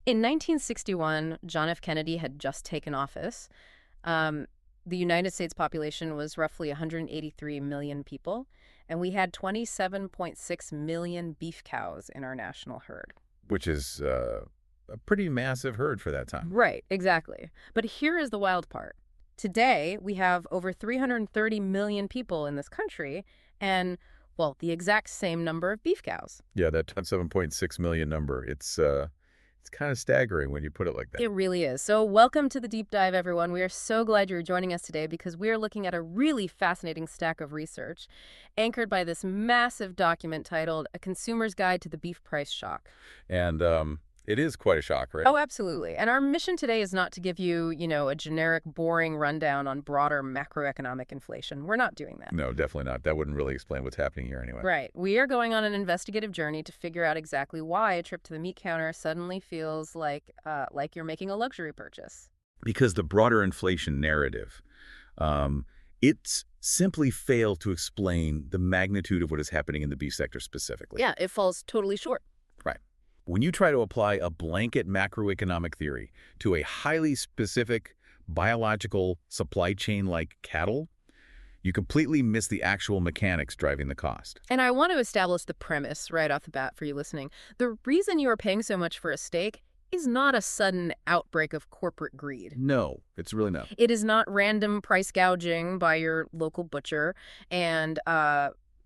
In 1961, John F. Kennedy had just taken office. Um, the United States population was roughly 183 million people, and we had 27.6 million beef cows in our national herd. Which is a pretty massive herd for that time. Right, exactly. But here is the wild part. Today, we have over 330 million people in this country, and, well, the exact same number of beef cows. Yeah, that 7.6 million number. It's kind of staggering when you put it like that. It really is. So welcome to the deep dive, everyone. We are so glad you're joining us today because we are looking at a really fascinating stack of research anchored by this massive document titled A Consumer's Guide to the Beef Price Shock. And it is quite a shock, right? Oh, absolutely. And our mission today is not to give you, a generic, boring rundown on broader macroeconomic inflation. We're not doing that. No, definitely not. That wouldn't really explain what's happening here anyway. Right. We are going on an investigative journey to figure out exactly why a trip to the meat counter suddenly feels like you're making a luxury purchase. Because the broader inflation narrative, it's simply failed to explain the magnitude of what is happening in the beef sector specifically. Yeah, it falls totally short. Right. When you try to apply a blanket macroeconomic theory to a highly specific biological supply chain like cattle, you completely miss the actual mechanics driving the cost. And I want to establish the premise right off the bat for you listening. The reason you are paying so much for a steak is not a sudden outbreak of corporate greed. No, it's really not. It is not random price gouging by your local butcher, and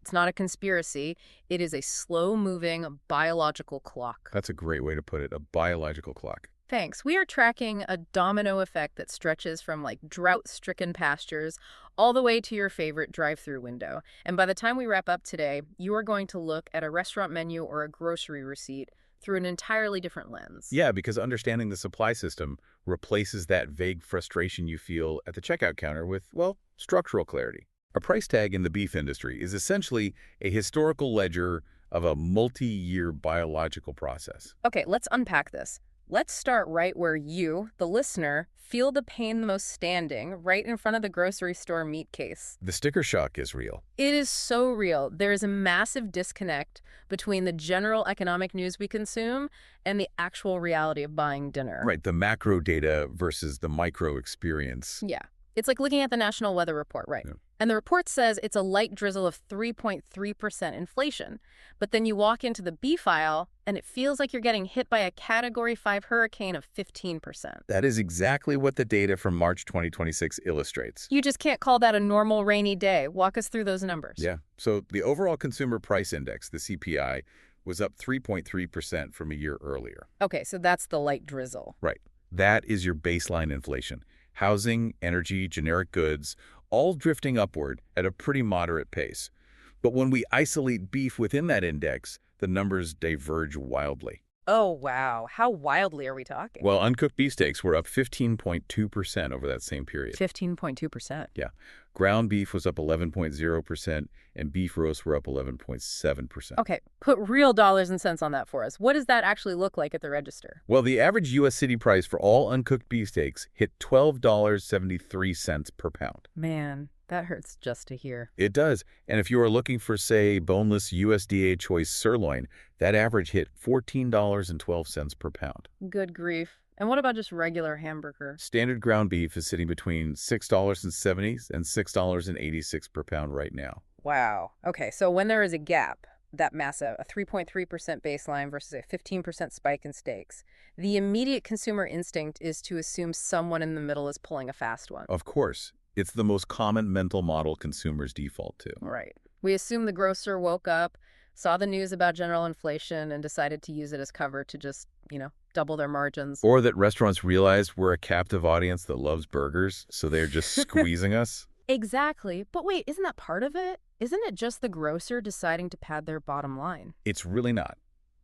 it's not a conspiracy. It is a slow-moving biological clock. That's a great way to put it, a biological clock. Thanks. We are tracking a domino effect that stretches from drought-stricken pastures all the way to your favorite drive-through window. And by the time we wrap up today, you are going to look at a restaurant menu or a grocery receipt through an entirely different lens. Yeah, because understanding the supply system replaces that vague frustration you feel at the checkout counter with, well, structural clarity. A price tag in the beef industry is essentially a historical ledger of a multi-year biological process. Okay, let's unpack this. Let's start right where you, the listener, feel the pain the most standing, right in front of the grocery store meat case. The sticker shock is real. It is so real. There is a massive disconnect between the general economic news we consume and the actual reality of buying dinner. Right, the macro data versus the micro experience. Yeah. It's like looking at the National Weather Report, right? Yeah. And the report says it's a light drizzle of 3.3% inflation. But then you walk into the beef aisle, and it feels like you're getting hit by a Category 5 hurricane of 15%. That is exactly what the data from March 2026 illustrates. You just can't call that a normal rainy day. Walk us through those numbers. Yeah. So the overall consumer price index, the CPI, was up 3.3% from a year earlier. Okay, so that's the light drizzle. Right. That is your baseline inflation. Housing, energy, generic goods, all drifting upward at a pretty moderate pace. But when we isolate beef within that index, the numbers diverge wildly. Oh, wow. How wildly are we talking? Well, uncooked beefsteaks were up 15.2% over that same period. 15.2%. Yeah. Ground beef was up 11.0%, and beef roasts were up 11.7%. Okay, put real dollars and cents on that for us. What does that actually look like at the register? Well, the average U.S. city price for all uncooked beefsteaks hit $12.73 per pound. Man, that hurts just to hear. It does. And if you are looking for, say, boneless USDA choice sirloin, that average hit $14.12 per pound. Good grief. And what about just regular hamburger? Standard ground beef is sitting between $6.70 and $6.86 per pound right now. Wow. Okay, so when there is a gap, that massive, a 3.3% baseline versus a 15% spike in steaks, the immediate consumer instinct is to assume someone in the middle is pulling a fast one. Of course. It's the most common mental model consumers default to. Right. We assume the grocer woke up, saw the news about general inflation, and decided to use it as cover to just, double their margins. Or that restaurants realized we're a captive audience that loves burgers, so they're just squeezing us. Exactly. But wait, isn't that part of it? Isn't it just the grocer deciding to pad their bottom line? It's really not.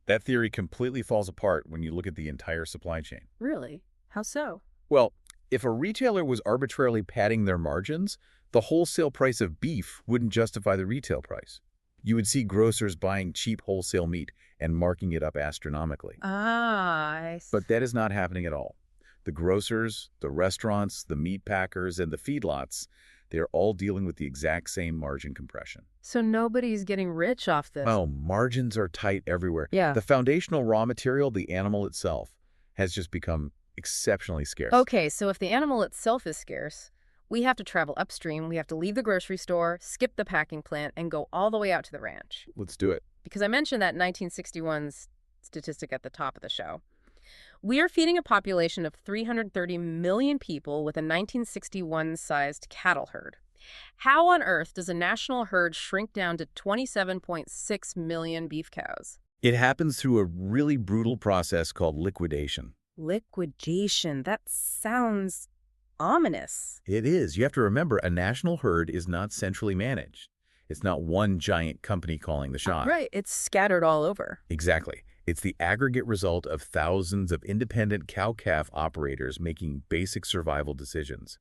That theory completely falls apart when you look at the entire supply chain. Really? How so? Well, if a retailer was arbitrarily padding their margins, the wholesale price of beef wouldn't justify the retail price. You would see grocers buying cheap wholesale meat and marking it up astronomically. I see. But that is not happening at all. The grocers, the restaurants, the meat packers, and the feedlots, they're all dealing with the exact same margin compression. So nobody's getting rich off this? Oh, margins are tight everywhere. Yeah. The foundational raw material, the animal itself, has just become exceptionally scarce. Okay, so if the animal itself is scarce, we have to travel upstream, we have to leave the grocery store, skip the packing plant, and go all the way out to the ranch. Let's do it. Because I mentioned that 1961 statistic at the top of the show. We are feeding a population of 330 million people with a 1961-sized cattle herd. How on earth does a national herd shrink down to 27.6 million beef cows? It happens through a really brutal process called liquidation. Liquidation. That sounds ominous. It is. You have to remember, a national herd is not centrally managed. It's not one giant company calling the shot. Right. It's scattered all over. Exactly. It's the aggregate result of thousands of independent cow-calf operators making basic survival decisions.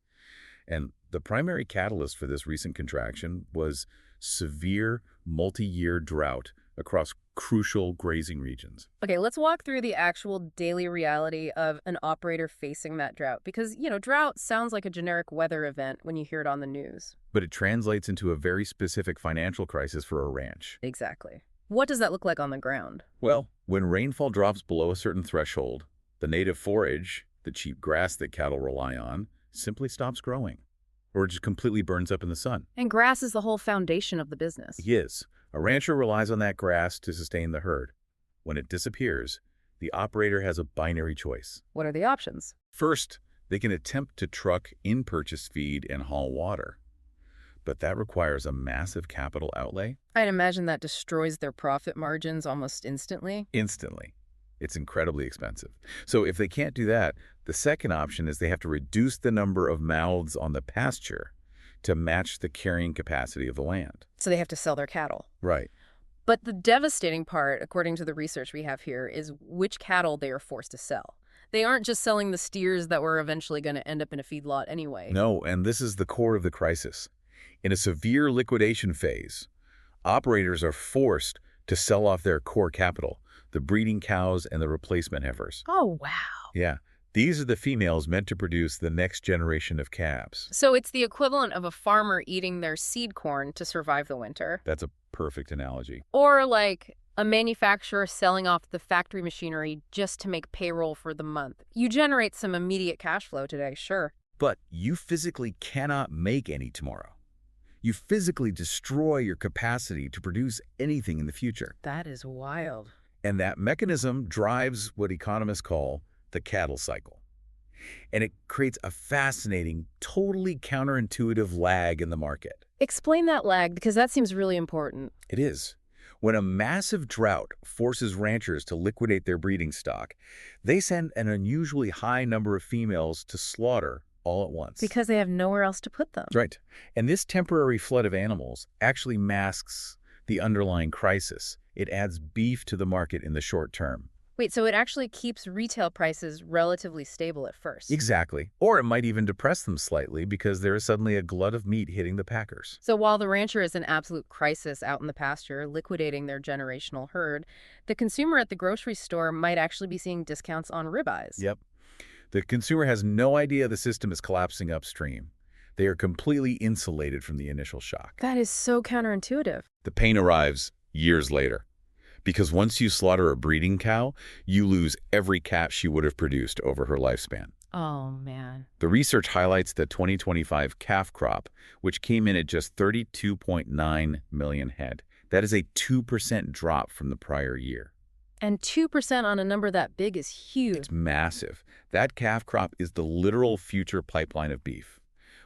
And the primary catalyst for this recent contraction was severe multi-year drought across crucial grazing regions. Okay, let's walk through the actual daily reality of an operator facing that drought. Because, drought sounds like a generic weather event when you hear it on the news. But it translates into a very specific financial crisis for a ranch. Exactly. What does that look like on the ground? Well, when rainfall drops below a certain threshold, the native forage, the cheap grass that cattle rely on, simply stops growing, or just completely burns up in the sun. And grass is the whole foundation of the business. Yes, a rancher relies on that grass to sustain the herd. When it disappears, the operator has a binary choice. What are the options? First, they can attempt to truck in purchased feed and haul water. But that requires a massive capital outlay. I'd imagine that destroys their profit margins almost instantly. Instantly. It's incredibly expensive. So if they can't do that, the second option is they have to reduce the number of mouths on the pasture to match the carrying capacity of the land. So they have to sell their cattle. Right. But the devastating part, according to the research we have here, is which cattle they are forced to sell. They aren't just selling the steers that were eventually going to end up in a feedlot anyway. No, and this is the core of the crisis. In a severe liquidation phase, operators are forced to sell off their core capital, the breeding cows and the replacement heifers. Oh, wow. Yeah, these are the females meant to produce the next generation of calves. So it's the equivalent of a farmer eating their seed corn to survive the winter. That's a perfect analogy. Or like a manufacturer selling off the factory machinery just to make payroll for the month. You generate some immediate cash flow today, sure. But you physically cannot make any tomorrow. You physically destroy your capacity to produce anything in the future. That is wild. And that mechanism drives what economists call the cattle cycle. And it creates a fascinating, totally counterintuitive lag in the market. Explain that lag, because that seems really important. It is. When a massive drought forces ranchers to liquidate their breeding stock, they send an unusually high number of females to slaughter all at once. Because they have nowhere else to put them. Right. And this temporary flood of animals actually masks the underlying crisis. It adds beef to the market in the short term. Wait, so it actually keeps retail prices relatively stable at first? Exactly. Or it might even depress them slightly because there is suddenly a glut of meat hitting the packers. So while the rancher is in absolute crisis out in the pasture, liquidating their generational herd, the consumer at the grocery store might actually be seeing discounts on ribeyes. Yep. The consumer has no idea the system is collapsing upstream. They are completely insulated from the initial shock. That is so counterintuitive. The pain arrives years later. Because once you slaughter a breeding cow, you lose every calf she would have produced over her lifespan. Oh, man. The research highlights the 2025 calf crop, which came in at just 32.9 million head. That is a 2% drop from the prior year. And 2% on a number that big is huge. It's massive. That calf crop is the literal future pipeline of beef.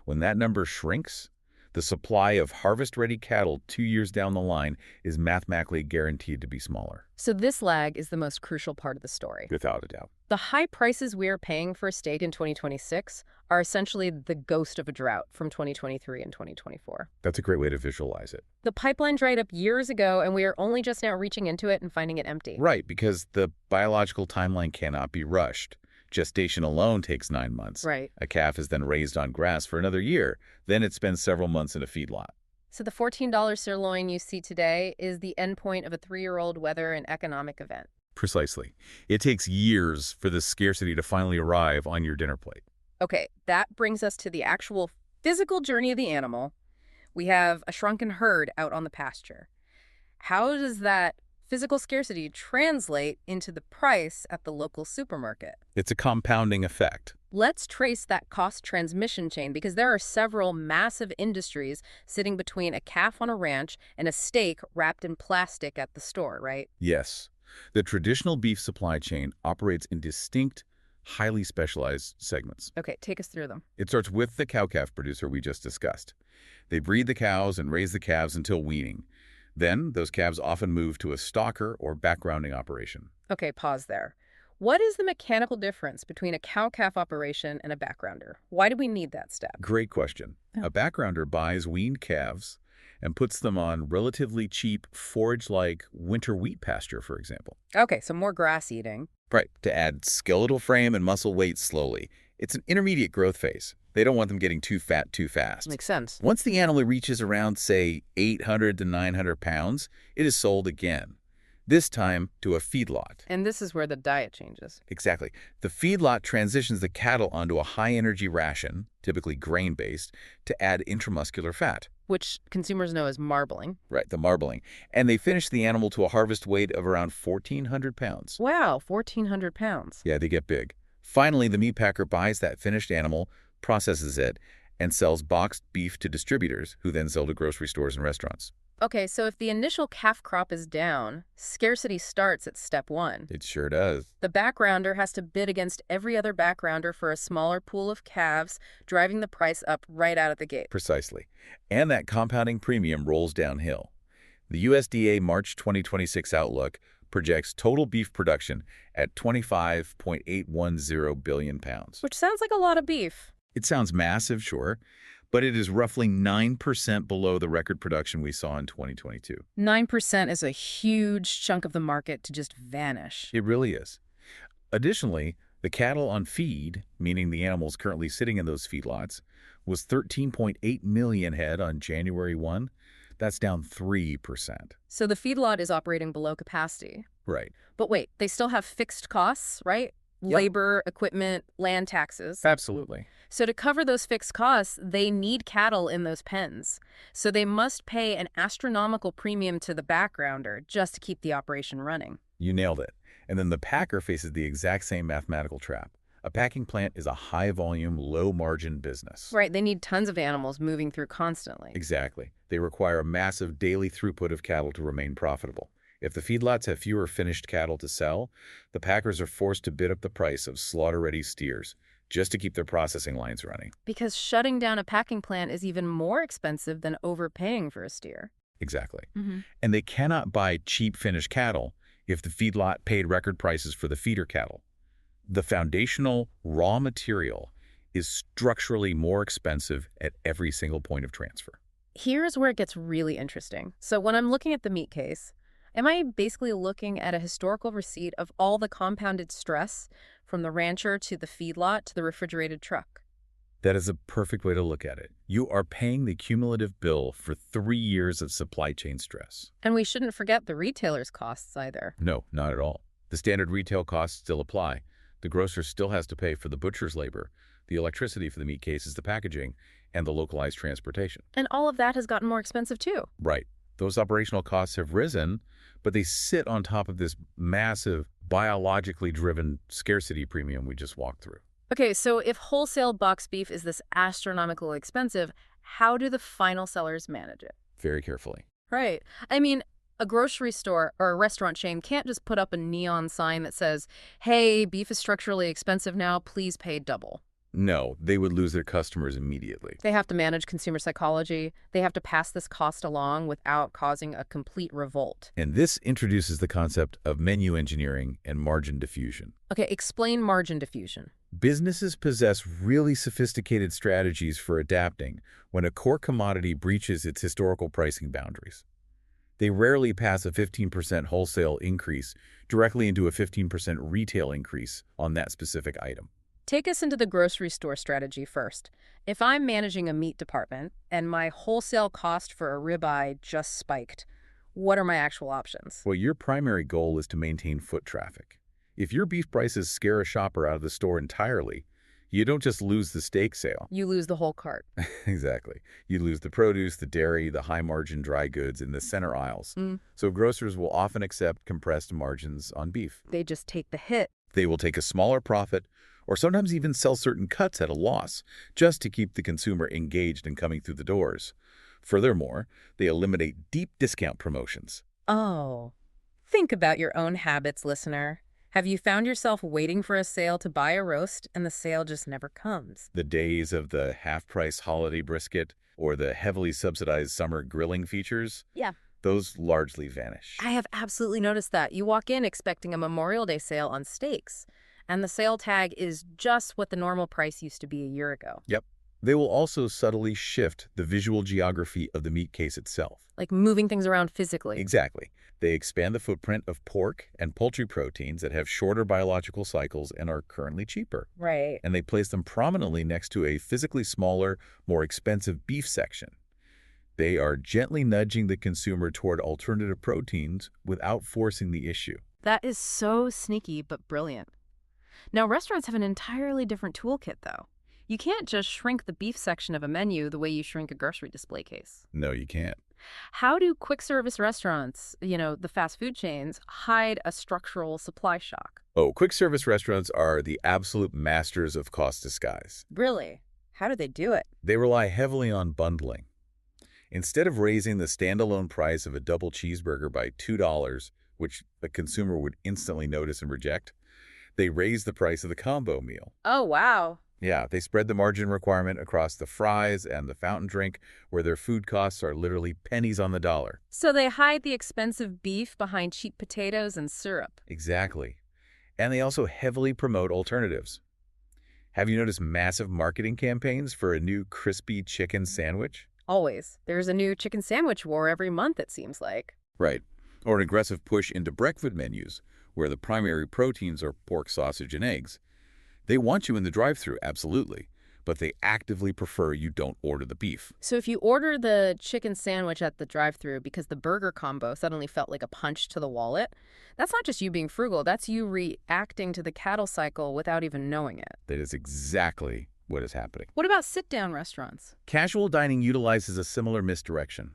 When that number shrinks, the supply of harvest-ready cattle 2 years down the line is mathematically guaranteed to be smaller. So this lag is the most crucial part of the story. Without a doubt. The high prices we are paying for a steak in 2026 are essentially the ghost of a drought from 2023 and 2024. That's a great way to visualize it. The pipeline dried up years ago, and we are only just now reaching into it and finding it empty. Right, because the biological timeline cannot be rushed. Gestation alone takes 9 months. Right. A calf is then raised on grass for another year. Then it spends several months in a feedlot. So the $14 sirloin you see today is the endpoint of a 3-year-old weather and economic event. Precisely. It takes years for this scarcity to finally arrive on your dinner plate. Okay, that brings us to the actual physical journey of the animal. We have a shrunken herd out on the pasture. How does that physical scarcity translate into the price at the local supermarket? It's a compounding effect. Let's trace that cost transmission chain because there are several massive industries sitting between a calf on a ranch and a steak wrapped in plastic at the store, right? Yes, the traditional beef supply chain operates in distinct, highly specialized segments. Okay, take us through them. It starts with the cow-calf producer we just discussed. They breed the cows and raise the calves until weaning. Then, those calves often move to a stocker or backgrounding operation. Okay, pause there. What is the mechanical difference between a cow-calf operation and a backgrounder? Why do we need that step? Great question. Oh. A backgrounder buys weaned calves and puts them on relatively cheap forage-like winter wheat pasture, for example. Okay, so more grass eating. Right, to add skeletal frame and muscle weight slowly. It's an intermediate growth phase. They don't want them getting too fat too fast. Makes sense. Once the animal reaches around, say, 800 to 900 pounds, it is sold again, this time to a feedlot. And this is where the diet changes. Exactly. The feedlot transitions the cattle onto a high-energy ration, typically grain-based, to add intramuscular fat. Which consumers know as marbling. Right, the marbling. And they finish the animal to a harvest weight of around 1,400 pounds. Wow, 1,400 pounds. Yeah, they get big. Finally, the meat packer buys that finished animal, processes it, and sells boxed beef to distributors, who then sell to grocery stores and restaurants. Okay, so if the initial calf crop is down, scarcity starts at step one. It sure does. The backgrounder has to bid against every other backgrounder for a smaller pool of calves, driving the price up right out of the gate. Precisely. And that compounding premium rolls downhill. The USDA March 2026 outlook projects total beef production at 25.810 billion pounds. Which sounds like a lot of beef. It sounds massive, sure, but it is roughly 9% below the record production we saw in 2022. 9% is a huge chunk of the market to just vanish. It really is. Additionally, the cattle on feed, meaning the animals currently sitting in those feedlots, was 13.8 million head on January 1. That's down 3%. So the feedlot is operating below capacity. Right. But wait, they still have fixed costs, right? Yep. Labor, equipment, land taxes. Absolutely. So to cover those fixed costs, they need cattle in those pens. So they must pay an astronomical premium to the backgrounder just to keep the operation running. You nailed it. And then the packer faces the exact same mathematical trap. A packing plant is a high-volume, low-margin business. Right, they need tons of animals moving through constantly. Exactly. They require a massive daily throughput of cattle to remain profitable. If the feedlots have fewer finished cattle to sell, the packers are forced to bid up the price of slaughter-ready steers just to keep their processing lines running. Because shutting down a packing plant is even more expensive than overpaying for a steer. Exactly. Mm-hmm. And they cannot buy cheap finished cattle if the feedlot paid record prices for the feeder cattle. The foundational raw material is structurally more expensive at every single point of transfer. Here's where it gets really interesting. So when I'm looking at the meat case, am I basically looking at a historical receipt of all the compounded stress from the rancher to the feedlot to the refrigerated truck? That is a perfect way to look at it. You are paying the cumulative bill for 3 years of supply chain stress. And we shouldn't forget the retailer's costs either. No, not at all. The standard retail costs still apply. The grocer still has to pay for the butcher's labor, the electricity for the meat cases, the packaging, and the localized transportation. And all of that has gotten more expensive too. Right. Those operational costs have risen, but they sit on top of this massive, biologically driven scarcity premium we just walked through. Okay, so if wholesale boxed beef is this astronomically expensive, how do the final sellers manage it? Very carefully. Right. I mean, a grocery store or a restaurant chain can't just put up a neon sign that says, hey, beef is structurally expensive now, please pay double. No, they would lose their customers immediately. They have to manage consumer psychology. They have to pass this cost along without causing a complete revolt. And this introduces the concept of menu engineering and margin diffusion. Okay, explain margin diffusion. Businesses possess really sophisticated strategies for adapting when a core commodity breaches its historical pricing boundaries. They rarely pass a 15% wholesale increase directly into a 15% retail increase on that specific item. Take us into the grocery store strategy first. If I'm managing a meat department and my wholesale cost for a ribeye just spiked, what are my actual options? Well, your primary goal is to maintain foot traffic. If your beef prices scare a shopper out of the store entirely, You don't just lose the steak sale. You lose the whole cart. Exactly. You lose the produce, the dairy, the high-margin dry goods in the center aisles. Mm. So grocers will often accept compressed margins on beef. They just take the hit. They will take a smaller profit or sometimes even sell certain cuts at a loss just to keep the consumer engaged and coming through the doors. Furthermore, they eliminate deep discount promotions. Oh. Think about your own habits, listener. Have you found yourself waiting for a sale to buy a roast and the sale just never comes? The days of the half-price holiday brisket or the heavily subsidized summer grilling features, Yeah. those largely vanish. I have absolutely noticed that. You walk in expecting a Memorial Day sale on steaks, and the sale tag is just what the normal price used to be a year ago. Yep. They will also subtly shift the visual geography of the meat case itself. Like moving things around physically. Exactly. They expand the footprint of pork and poultry proteins that have shorter biological cycles and are currently cheaper. Right. And they place them prominently next to a physically smaller, more expensive beef section. They are gently nudging the consumer toward alternative proteins without forcing the issue. That is so sneaky but brilliant. Now, restaurants have an entirely different toolkit, though. You can't just shrink the beef section of a menu the way you shrink a grocery display case. No, you can't. How do quick service restaurants, the fast food chains, hide a structural supply shock? Oh, quick service restaurants are the absolute masters of cost disguise. Really? How do they do it? They rely heavily on bundling. Instead of raising the standalone price of a double cheeseburger by $2, which the consumer would instantly notice and reject, they raise the price of the combo meal. Oh, wow. Yeah, they spread the margin requirement across the fries and the fountain drink, where their food costs are literally pennies on the dollar. So they hide the expensive beef behind cheap potatoes and syrup. Exactly. And they also heavily promote alternatives. Have you noticed massive marketing campaigns for a new crispy chicken sandwich? Always. There's a new chicken sandwich war every month, it seems like. Right. Or an aggressive push into breakfast menus, where the primary proteins are pork, sausage, and eggs. They want you in the drive-thru, absolutely, but they actively prefer you don't order the beef. So if you order the chicken sandwich at the drive-thru because the burger combo suddenly felt like a punch to the wallet, that's not just you being frugal, that's you reacting to the cattle cycle without even knowing it. That is exactly what is happening. What about sit-down restaurants? Casual dining utilizes a similar misdirection.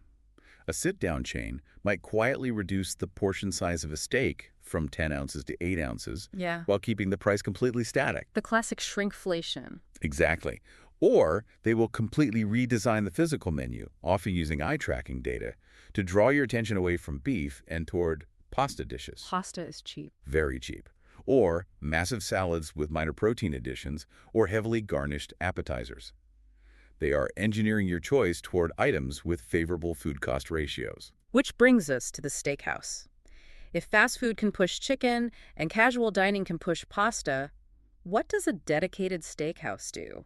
A sit-down chain might quietly reduce the portion size of a steak from 10 ounces to 8 ounces Yeah. while keeping the price completely static. The classic shrinkflation. Exactly. Or they will completely redesign the physical menu, often using eye-tracking data, to draw your attention away from beef and toward pasta dishes. Pasta is cheap. Very cheap. Or massive salads with minor protein additions or heavily garnished appetizers. They are engineering your choice toward items with favorable food cost ratios. Which brings us to the steakhouse. If fast food can push chicken and casual dining can push pasta, what does a dedicated steakhouse do?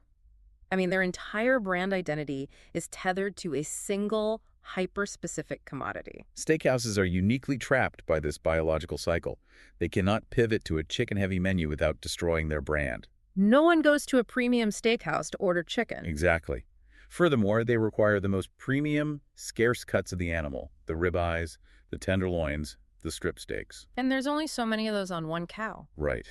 I mean, their entire brand identity is tethered to a single, hyper-specific commodity. Steakhouses are uniquely trapped by this biological cycle. They cannot pivot to a chicken-heavy menu without destroying their brand. No one goes to a premium steakhouse to order chicken. Exactly. Furthermore, they require the most premium, scarce cuts of the animal, the ribeyes, the tenderloins, the strip steaks. And there's only so many of those on one cow. Right.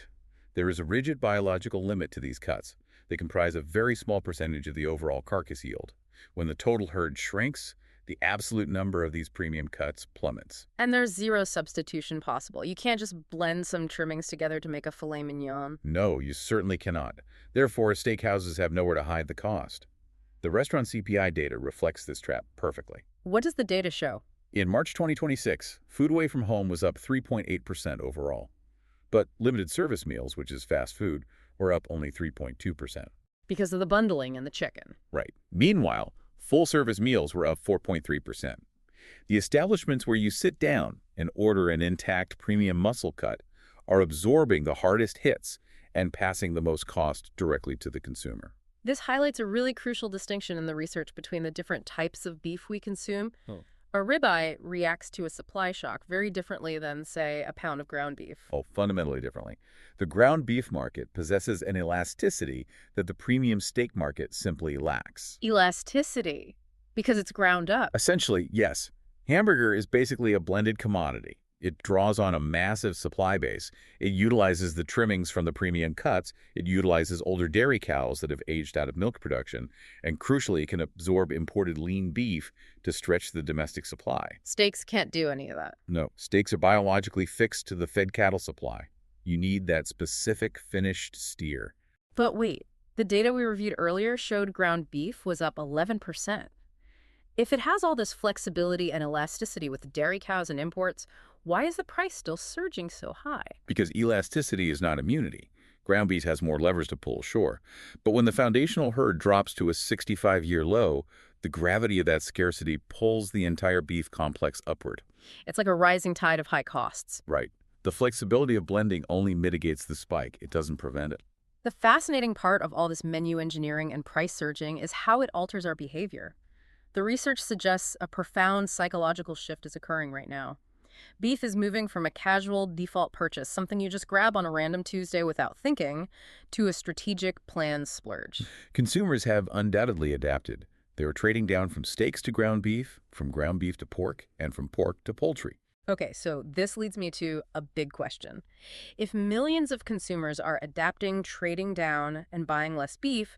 There is a rigid biological limit to these cuts. They comprise a very small percentage of the overall carcass yield. When the total herd shrinks, the absolute number of these premium cuts plummets. And there's zero substitution possible. You can't just blend some trimmings together to make a filet mignon. No, you certainly cannot. Therefore, steakhouses have nowhere to hide the cost. The restaurant CPI data reflects this trap perfectly. What does the data show? In March 2026, food away from home was up 3.8% overall. But limited service meals, which is fast food, were up only 3.2%. Because of the bundling and the chicken. Right. Meanwhile, full-service meals were up 4.3%. The establishments where you sit down and order an intact premium muscle cut are absorbing the hardest hits and passing the most cost directly to the consumer. This highlights a really crucial distinction in the research between the different types of beef we consume. A ribeye reacts to a supply shock very differently than, say, a pound of ground beef. Oh, fundamentally differently. The ground beef market possesses an elasticity that the premium steak market simply lacks. Elasticity, because it's ground up. Essentially, yes. Hamburger is basically a blended commodity. It draws on a massive supply base. It utilizes the trimmings from the premium cuts. It utilizes older dairy cows that have aged out of milk production. And crucially, it can absorb imported lean beef to stretch the domestic supply. Steaks can't do any of that. No, steaks are biologically fixed to the fed cattle supply. You need that specific finished steer. But wait, the data we reviewed earlier showed ground beef was up 11%. If it has all this flexibility and elasticity with dairy cows and imports, why is the price still surging so high? Because elasticity is not immunity. Ground beef has more levers to pull, sure. But when the foundational herd drops to a 65-year low, the gravity of that scarcity pulls the entire beef complex upward. It's like a rising tide of high costs. Right. The flexibility of blending only mitigates the spike. It doesn't prevent it. The fascinating part of all this menu engineering and price surging is how it alters our behavior. The research suggests a profound psychological shift is occurring right now. Beef is moving from a casual default purchase, something you just grab on a random Tuesday without thinking, to a strategic planned splurge. Consumers have undoubtedly adapted. They are trading down from steaks to ground beef, from ground beef to pork, and from pork to poultry. Okay, so this leads me to a big question. If millions of consumers are adapting, trading down, and buying less beef,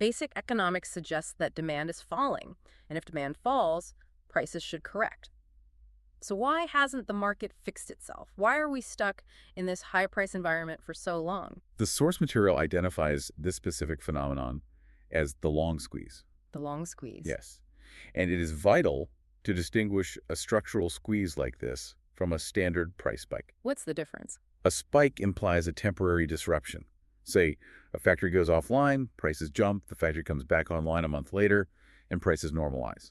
basic economics suggests that demand is falling, and if demand falls, prices should correct. So why hasn't the market fixed itself? Why are we stuck in this high-price environment for so long? The source material identifies this specific phenomenon as the long squeeze. The long squeeze. Yes. And it is vital to distinguish a structural squeeze like this from a standard price spike. What's the difference? A spike implies a temporary disruption. Say, a factory goes offline, prices jump, the factory comes back online a month later, and prices normalize.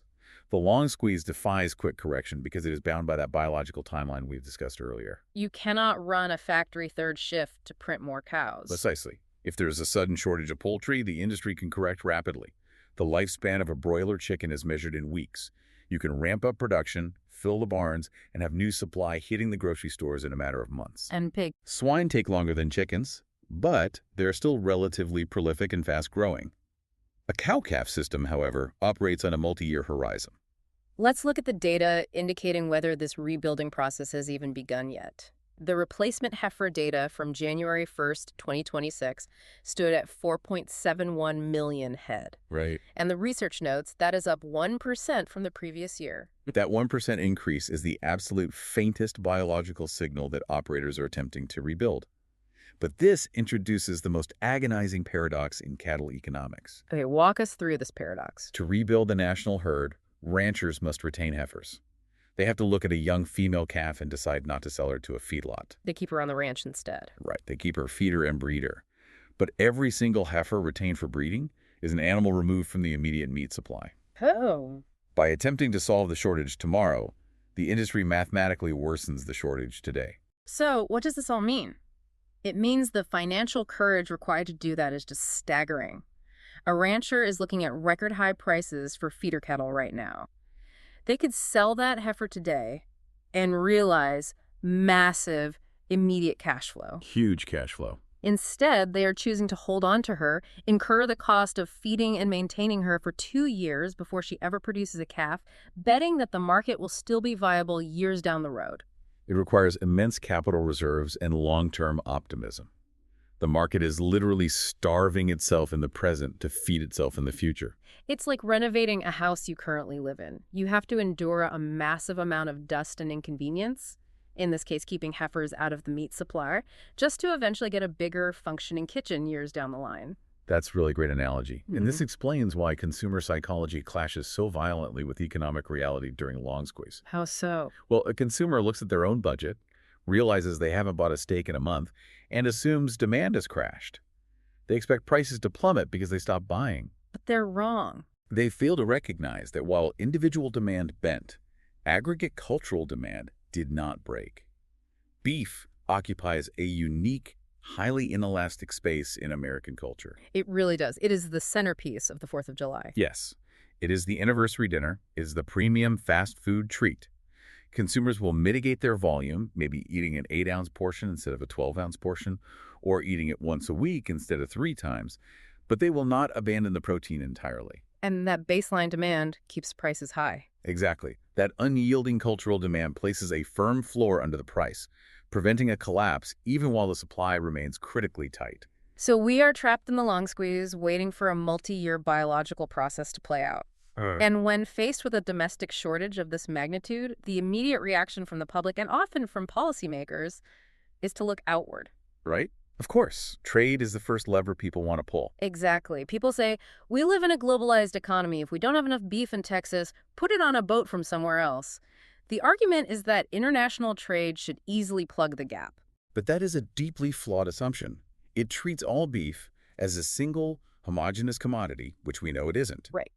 The long squeeze defies quick correction because it is bound by that biological timeline we've discussed earlier. You cannot run a factory third shift to print more cows. Precisely. If there is a sudden shortage of poultry, the industry can correct rapidly. The lifespan of a broiler chicken is measured in weeks. You can ramp up production, fill the barns, and have new supply hitting the grocery stores in a matter of months. And pig. Swine take longer than chickens, but they're still relatively prolific and fast-growing. A cow-calf system, however, operates on a multi-year horizon. Let's look at the data indicating whether this rebuilding process has even begun yet. The replacement heifer data from January 1st, 2026 stood at 4.71 million head. Right. And the research notes that is up 1% from the previous year. That 1% increase is the absolute faintest biological signal that operators are attempting to rebuild. But this introduces the most agonizing paradox in cattle economics. Okay, walk us through this paradox. To rebuild the national herd, ranchers must retain heifers. They have to look at a young female calf and decide not to sell her to a feedlot. They keep her on the ranch instead. Right, they keep her feeder and breeder. But every single heifer retained for breeding is an animal removed from the immediate meat supply. Oh. By attempting to solve the shortage tomorrow, the industry mathematically worsens the shortage today. So, what does this all mean? It means the financial courage required to do that is just staggering. A rancher is looking at record high prices for feeder cattle right now. They could sell that heifer today and realize massive, immediate cash flow. Huge cash flow. Instead, they are choosing to hold on to her, incur the cost of feeding and maintaining her for 2 years before she ever produces a calf, betting that the market will still be viable years down the road. It requires immense capital reserves and long-term optimism. The market is literally starving itself in the present to feed itself in the future. It's like renovating a house you currently live in. You have to endure a massive amount of dust and inconvenience, in this case keeping heifers out of the meat supply, just to eventually get a bigger functioning kitchen years down the line. That's a really great analogy. And this explains why consumer psychology clashes so violently with economic reality during long squeeze. How so? Well, a consumer looks at their own budget, realizes they haven't bought a steak in a month, and assumes demand has crashed. They expect prices to plummet because they stopped buying. But they're wrong. They fail to recognize that while individual demand bent, aggregate cultural demand did not break. Beef occupies a unique, highly inelastic space in American culture. It really does. It is the centerpiece of the 4th of July. Yes, it is the anniversary dinner, it is the premium fast food treat. Consumers will mitigate their volume, maybe eating an 8-ounce portion instead of a 12-ounce portion, or eating it once a week instead of 3 times, but they will not abandon the protein entirely. And that baseline demand keeps prices high. Exactly. That unyielding cultural demand places a firm floor under the price, preventing a collapse even while the supply remains critically tight. So we are trapped in the long squeeze, waiting for a multi-year biological process to play out. And when faced with a domestic shortage of this magnitude, the immediate reaction from the public and often from policymakers is to look outward. Right? Of course, trade is the first lever people want to pull. Exactly. People say, we live in a globalized economy. If we don't have enough beef in Texas, put it on a boat from somewhere else. The argument is that international trade should easily plug the gap. But that is a deeply flawed assumption. It treats all beef as a single, homogeneous commodity, which we know it isn't. Right.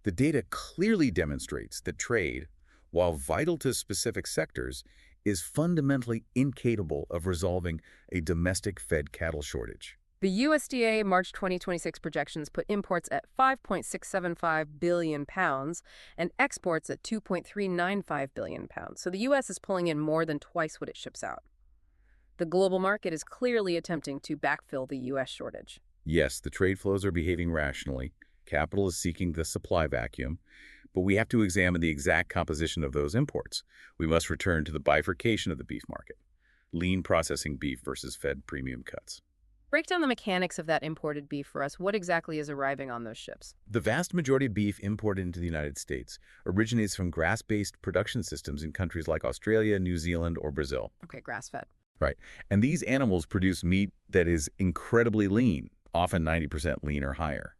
The data clearly demonstrates that trade, while vital to specific sectors, is fundamentally incapable of resolving a domestic fed cattle shortage. The USDA March 2026 projections put imports at 5.675 billion pounds and exports at 2.395 billion pounds. So the U.S. is pulling in more than twice what it ships out. The global market is clearly attempting to backfill the U.S. shortage. Yes, the trade flows are behaving rationally. Capital is seeking the supply vacuum. But we have to examine the exact composition of those imports. We must return to the bifurcation of the beef market. Lean processing beef versus fed premium cuts. Break down the mechanics of that imported beef for us. What exactly is arriving on those ships? The vast majority of beef imported into the United States originates from grass-based production systems in countries like Australia, New Zealand, or Brazil. Okay, grass-fed. Right. And these animals produce meat that is incredibly lean, often 90% lean or higher.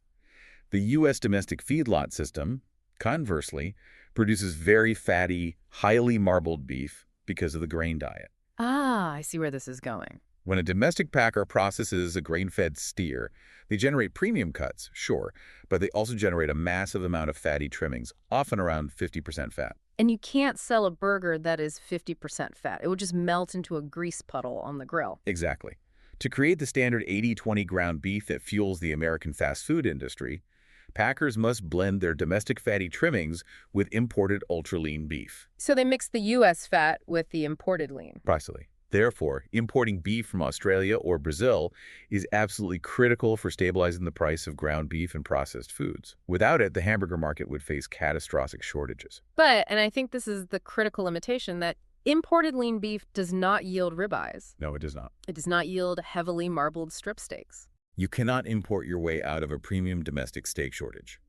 The U.S. domestic feedlot system, conversely, produces very fatty, highly marbled beef because of the grain diet. Ah, I see where this is going. When a domestic packer processes a grain-fed steer, they generate premium cuts, sure, but they also generate a massive amount of fatty trimmings, often around 50% fat. And you can't sell a burger that is 50% fat. It would just melt into a grease puddle on the grill. Exactly. To create the standard 80-20 ground beef that fuels the American fast food industry, packers must blend their domestic fatty trimmings with imported ultra-lean beef. So they mix the U.S. fat with the imported lean. Precisely. Therefore, importing beef from Australia or Brazil is absolutely critical for stabilizing the price of ground beef and processed foods. Without it, the hamburger market would face catastrophic shortages. But, and I think this is the critical limitation, that imported lean beef does not yield ribeyes. No, it does not. It does not yield heavily marbled strip steaks. You cannot import your way out of a premium domestic steak shortage.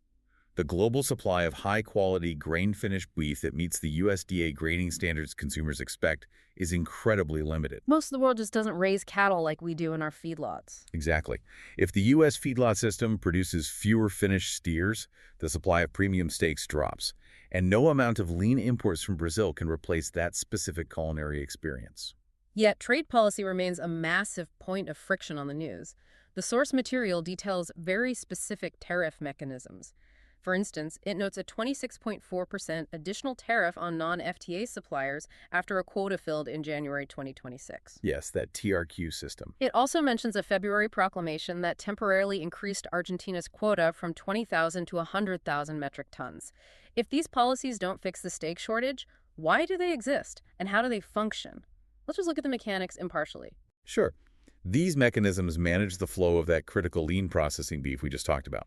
The global supply of high-quality, grain-finished beef that meets the USDA grading standards consumers expect is incredibly limited. Most of the world just doesn't raise cattle like we do in our feedlots. Exactly. If the U.S. feedlot system produces fewer finished steers, the supply of premium steaks drops, and no amount of lean imports from Brazil can replace that specific culinary experience. Yet trade policy remains a massive point of friction on the news. The source material details very specific tariff mechanisms. For instance, it notes a 26.4% additional tariff on non-FTA suppliers after a quota filled in January 2026. Yes, that TRQ system. It also mentions a February proclamation that temporarily increased Argentina's quota from 20,000 to 100,000 metric tons. If these policies don't fix the steak shortage, why do they exist, and how do they function? Let's just look at the mechanics impartially. Sure. These mechanisms manage the flow of that critical lean processing beef we just talked about.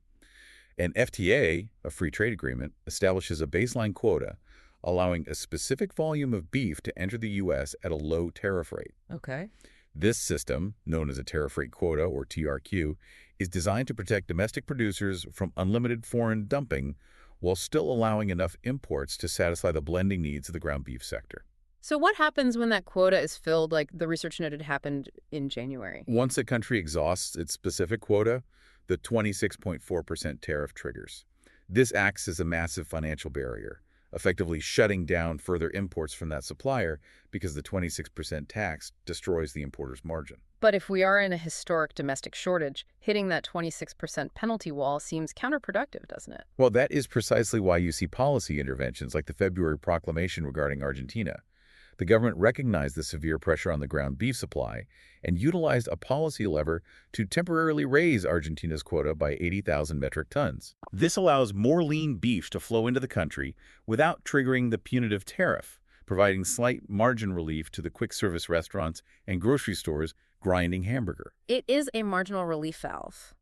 An FTA, a free trade agreement, establishes a baseline quota, allowing a specific volume of beef to enter the U.S. at a low tariff rate. Okay. This system, known as a tariff rate quota, or TRQ, is designed to protect domestic producers from unlimited foreign dumping while still allowing enough imports to satisfy the blending needs of the ground beef sector. So what happens when that quota is filled, like the research noted happened in January? Once a country exhausts its specific quota, the 26.4% tariff triggers. This acts as a massive financial barrier, effectively shutting down further imports from that supplier because the 26% tax destroys the importer's margin. But if we are in a historic domestic shortage, hitting that 26% penalty wall seems counterproductive, doesn't it? Well, that is precisely why you see policy interventions like the February proclamation regarding Argentina. The government recognized the severe pressure on the ground beef supply and utilized a policy lever to temporarily raise Argentina's quota by 80,000 metric tons. This allows more lean beef to flow into the country without triggering the punitive tariff, providing slight margin relief to the quick-service restaurants and grocery stores grinding hamburger. It is a marginal relief valve.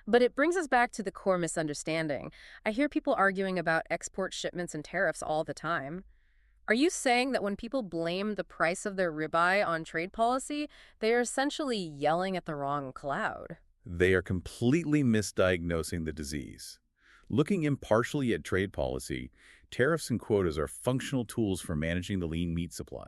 But it brings us back to the core misunderstanding. I hear people arguing about export shipments and tariffs all the time. Are you saying that when people blame the price of their ribeye on trade policy, they are essentially yelling at the wrong cloud? They are completely misdiagnosing the disease. Looking impartially at trade policy, tariffs and quotas are functional tools for managing the lean meat supply.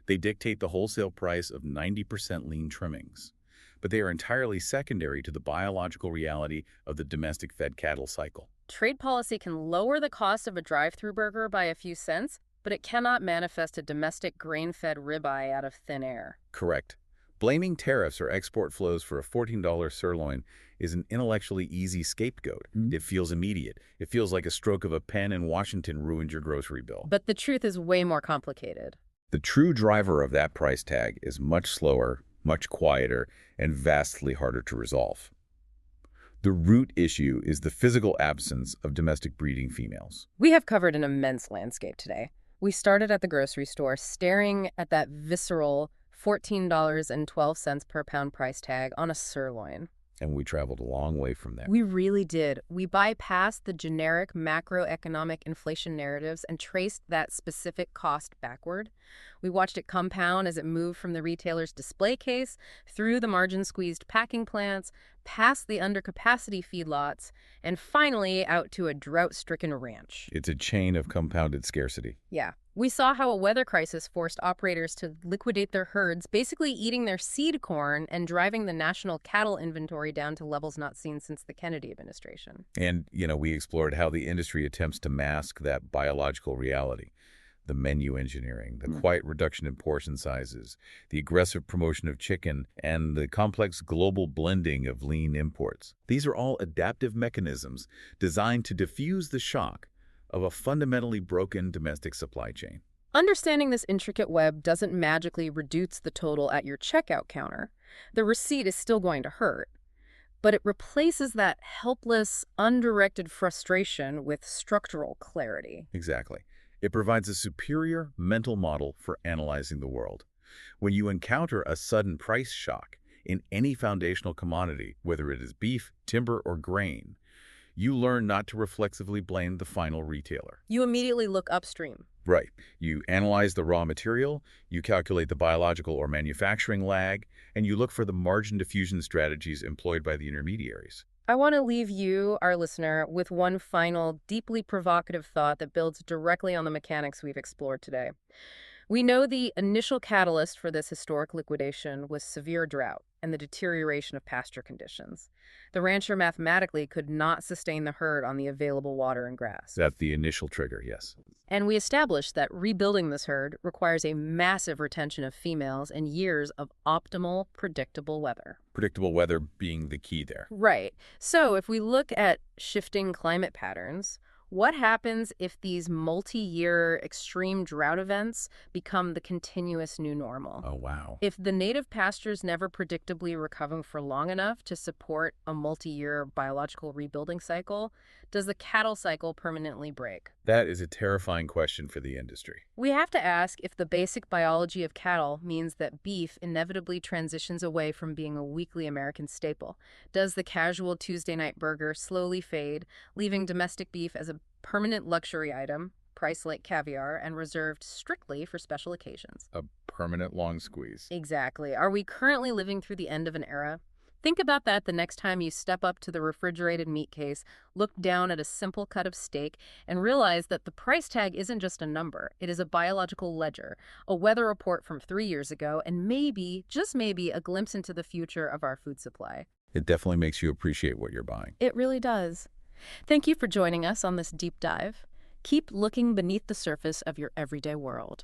They dictate the wholesale price of 90% lean trimmings, but they are entirely secondary to the biological reality of the domestic fed cattle cycle. Trade policy can lower the cost of a drive-through burger by a few cents, but it cannot manifest a domestic grain-fed ribeye out of thin air. Correct. Blaming tariffs or export flows for a $14 sirloin is an intellectually easy scapegoat. It feels immediate. It feels like a stroke of a pen in Washington ruined your grocery bill. But the truth is way more complicated. The true driver of that price tag is much slower, much quieter, and vastly harder to resolve. The root issue is the physical absence of domestic breeding females. We have covered an immense landscape today. We started at the grocery store, staring at that visceral $14.12 per pound price tag on a sirloin. And we traveled a long way from there. We really did. We bypassed the generic macroeconomic inflation narratives and traced that specific cost backward. We watched it compound as it moved from the retailer's display case, through the margin-squeezed packing plants, past the undercapacity feedlots, and finally out to a drought-stricken ranch. It's a chain of compounded scarcity. Yeah. We saw how a weather crisis forced operators to liquidate their herds, basically eating their seed corn and driving the national cattle inventory down to levels not seen since the Kennedy administration. And, we explored how the industry attempts to mask that biological reality. The menu engineering, the quiet reduction in portion sizes, the aggressive promotion of chicken, and the complex global blending of lean imports. These are all adaptive mechanisms designed to diffuse the shock of a fundamentally broken domestic supply chain. Understanding this intricate web doesn't magically reduce the total at your checkout counter. The receipt is still going to hurt, but it replaces that helpless, undirected frustration with structural clarity. Exactly. It provides a superior mental model for analyzing the world. When you encounter a sudden price shock in any foundational commodity, whether it is beef, timber, or grain, you learn not to reflexively blame the final retailer. You immediately look upstream. Right. You analyze the raw material, you calculate the biological or manufacturing lag, and you look for the margin diffusion strategies employed by the intermediaries. I want to leave you, our listener, with one final, deeply provocative thought that builds directly on the mechanics we've explored today. We know the initial catalyst for this historic liquidation was severe drought and the deterioration of pasture conditions. The rancher mathematically could not sustain the herd on the available water and grass. That's the initial trigger, yes. And we established that rebuilding this herd requires a massive retention of females and years of optimal, predictable weather. Predictable weather being the key there. Right. So if we look at shifting climate patterns, what happens if these multi-year extreme drought events become the continuous new normal? Oh, wow. If the native pastures never predictably recover for long enough to support a multi-year biological rebuilding cycle, does the cattle cycle permanently break? That is a terrifying question for the industry. We have to ask if the basic biology of cattle means that beef inevitably transitions away from being a weekly American staple. Does the casual Tuesday night burger slowly fade, leaving domestic beef as a permanent luxury item, priced like caviar, and reserved strictly for special occasions? A permanent long squeeze. Exactly. Are we currently living through the end of an era? Think about that the next time you step up to the refrigerated meat case, look down at a simple cut of steak, and realize that the price tag isn't just a number. It is a biological ledger, a weather report from 3 years ago, and maybe, just maybe, a glimpse into the future of our food supply. It definitely makes you appreciate what you're buying. It really does. Thank you for joining us on this deep dive. Keep looking beneath the surface of your everyday world.